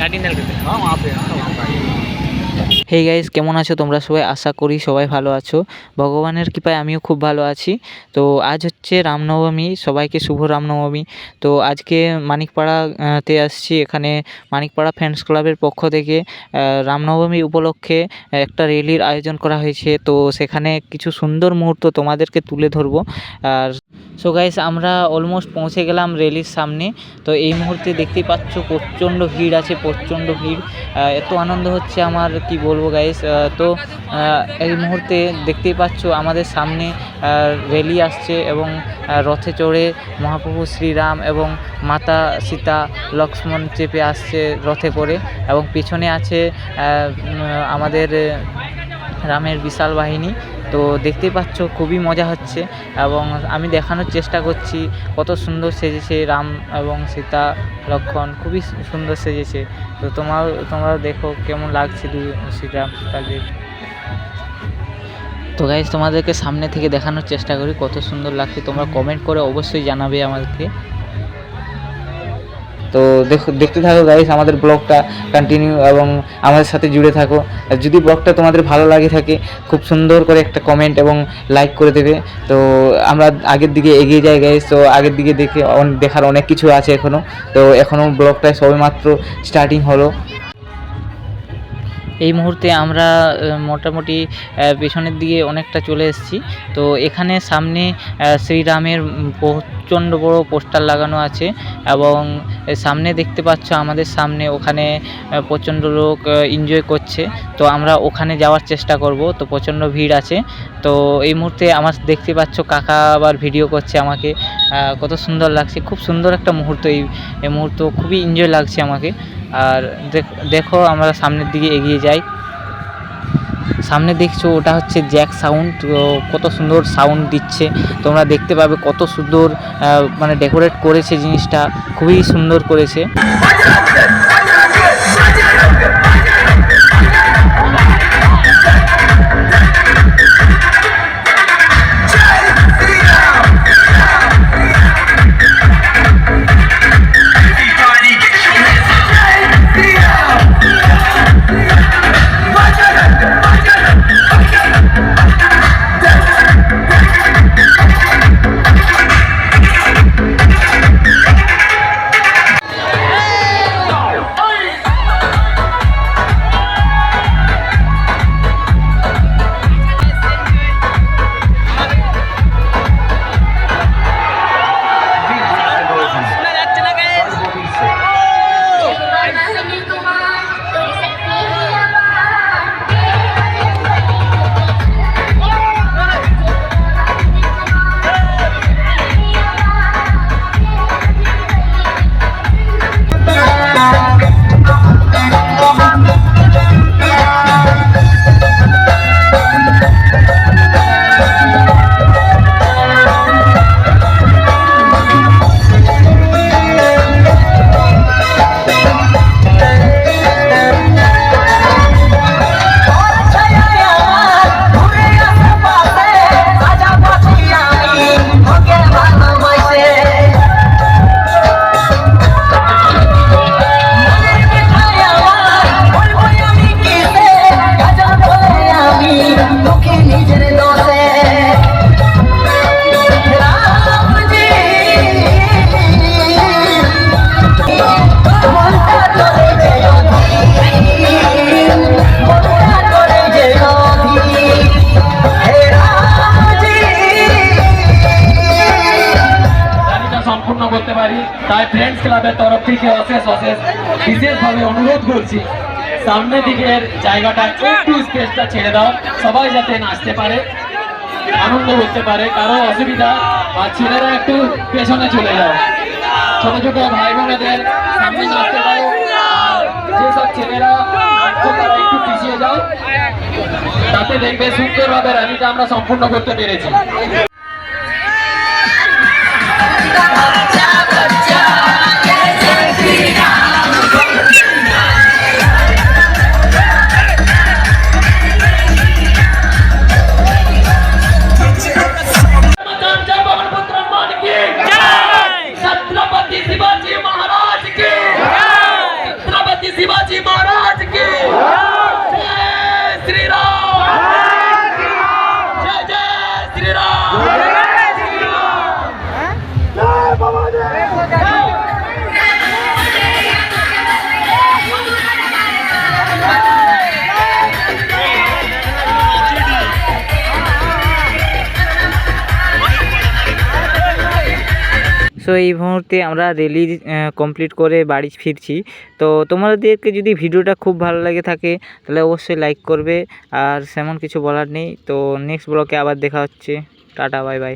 लाठी डाल के हाँ वहाँ पे হেই গাইস, কেমন আছো তোমরা সবাই? আশা করি সবাই ভালো আছো। ভগবানের কৃপায় আমিও খুব ভালো আছি। তো আজ হচ্ছে রামনবমী, সবাইকে শুভ রামনবমী। তো আজকে মানিকপাড়াতে আসছি। এখানে মানিকপাড়া ফ্রেন্ডস ক্লাবের পক্ষ থেকে রামনবমী উপলক্ষে একটা র্যালির আয়োজন করা হয়েছে। তো সেখানে কিছু সুন্দর মুহূর্ত তোমাদেরকে তুলে ধরবো। আর সো গাইস, আমরা অলমোস্ট পৌঁছে গেলাম র্যালির সামনে। তো এই মুহূর্তে দেখতেই পাচ্ছ প্রচণ্ড ভিড় আছে, প্রচণ্ড ভিড়। এত আনন্দ হচ্ছে আমার, কি বলবো গাইস। তো এই মুহূর্তে দেখতেই পাচ্ছ আমাদের সামনে র্যালি আসছে এবং রথে চড়ে মহাপ্রভু শ্রীরাম এবং মাতা সীতা লক্ষ্মণ চেপে আসছে রথে করে, এবং পিছনে আছে আমাদের রামের বিশাল বাহিনী। তো দেখতেই পাচ্ছ খুবই মজা হচ্ছে, এবং আমি দেখানোর চেষ্টা করছি কত সুন্দর সেজেছে রাম এবং সীতা লক্ষ্মণ, খুবই সুন্দর সেজেছে। তো তোমরা দেখো কেমন লাগছে শ্রীরাম সীতাকে। তো গাইস, তোমাদেরকে সামনে থেকে দেখানোর চেষ্টা করি কত সুন্দর লাগছে। তোমরা কমেন্ট করে অবশ্যই জানাবে আমাদেরকে। তো দেখতে থাকো গাইস আমাদের ব্লগটা কন্টিনিউ, এবং আমাদের সাথে জুড়ে থাকো। যদি ব্লগটা তোমাদের ভালো লাগে থাকে, খুব সুন্দর করে একটা কমেন্ট এবং লাইক করে দেবে। তো আমরা আগের দিকে এগিয়ে যাই গাইস। তো আগের দিকে দেখার অনেক কিছু আছে এখনও। তো এখনও ব্লগটায় সবেমাত্র স্টার্টিং হলো। এই মুহূর্তে আমরা মোটামুটি পেছনের দিকে অনেকটা চলে এসেছি। তো এখানে সামনে শ্রীরামের প্রচণ্ড বড় পোস্টার লাগানো আছে, এবং সামনে দেখতে পাচ্ছ আমাদের সামনে ওখানে প্রচণ্ড লোক এনজয় করছে। তো আমরা ওখানে যাওয়ার চেষ্টা করব। তো প্রচণ্ড ভিড় আছে। তো এই মুহূর্তে আমার দেখতে পাচ্ছ কাকা আবার ভিডিও করছে আমাকে। কত সুন্দর লাগছে, খুব সুন্দর একটা মুহূর্ত। এই মুহূর্ত খুবই এনজয় লাগছে আমাকে। আর দেখো আমরা সামনের দিকে এগিয়ে যাই। সামনে দেখছো ওটা হচ্ছে জ্যাক সাউন্ড। তো কত সুন্দর সাউন্ড দিচ্ছে, তোমরা দেখতে পাবে কত সুন্দর মানে ডেকোরেট করেছে জিনিসটা, খুবই সুন্দর করেছে। করতে পারি, তাই ফ্রেন্ডস ক্লাবের তরফ থেকে অশেষ বিশেষভাবে অনুরোধ করছি, সামনের দিকের জায়গাটা একটু স্পেসটা ছেড়ে দাও, সবাই যাতে নাচতে পারে, আনন্দ করতে পারে। কারো অসুবিধা আর ছেলেরা একটু পেছনে চলে যাও, ছোট ছোট ভাই বোনেদের সামনে নাচতে দাও। যেসব ছেলেরা নাচছে তারা একটু পিছিয়ে যাও, তাতে দেখবে সুন্দরভাবে র্যালিটা আমরা সম্পূর্ণ করতে পেরেছি। शिवाजी সো এই মুহূর্তে আমরা র্যালি কমপ্লিট করে বাড়ি ফিরছি। তো তোমাদেরকে যদি ভিডিওটা খুব ভালো লাগে থাকে তাহলে অবশ্যই লাইক করবে, আর সেমন কিছু বলার নেই। তো নেক্সট ব্লগে আবার দেখা হচ্ছে। Tata, bye bye.